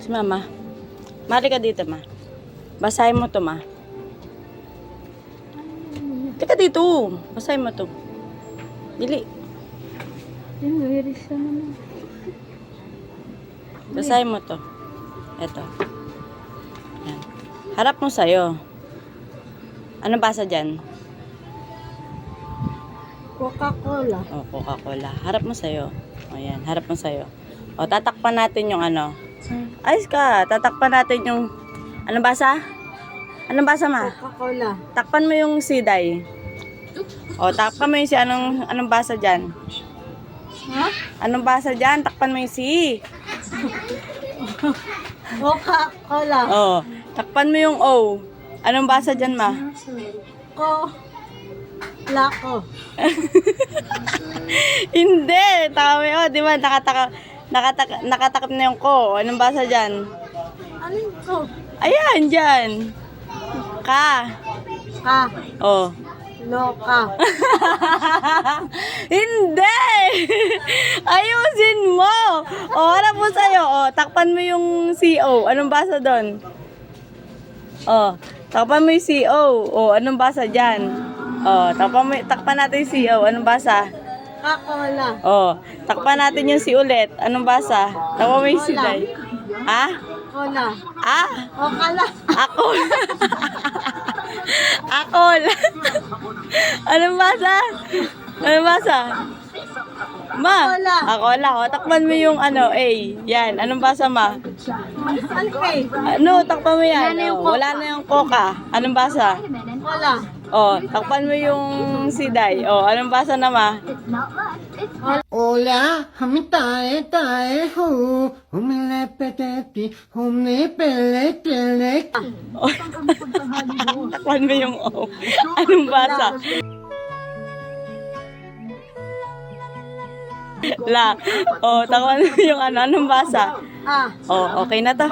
Si mama. Mari ka dito, ma. Basahin mo to, ma. Teka dito. Basahin mo to. Dili. Basahin mo to. Eto. Yan. Harap mo sa'yo. Ano basa dyan? Coca-Cola. Oh, Coca-Cola. Harap mo sa'yo. O, yan. Harap mo sa'yo. O, tatakpan natin yung ano. Ayos ka. Tatakpan natin yung... Anong basa? Anong basa, ma? Coca-Cola. Takpan mo yung siday. O, takpan mo yung si... Anong basa dyan? Ha? Anong basa dyan? Takpan mo yung si... Coca-Cola. O, takpan mo yung O. Anong basa dyan, ma? Lako. Hindi. Tama yun. Di ba? Nakatakip na yung ko. Anong basa dyan? Anong ko? Ayan, dyan. Ka. Ka. Oh. Loka. Hindi! Ayusin mo! O, harap mo sa'yo. O, takpan mo yung CO. Anong basa doon? O, takpan mo yung CO. O, anong basa dyan? O, takpan natin yung CO. Anong basa? Coca-Cola. O, takpan natin yung C ulit. Anong basa? Takpan mo yung C, day. Ha? Cola. Ah? Coca-Cola. Ako. Ako. Anong basa? Anong basa? Ma. Akola. Akola. O, takpan mo yung ano, A. Yan. Anong basa, ma? Okay. Ano, takpan mo yan. Wala na yung coca. Anong basa? Cola. O, takpan mo yung siday. O, anong basa na, ma? Hola, hami tae tae ho, humile peteti, humne pele pele. O, takpan mo yung O. Anong basa? La. O, takpan mo yung ano. Anong basa? Ah. O, okay na to.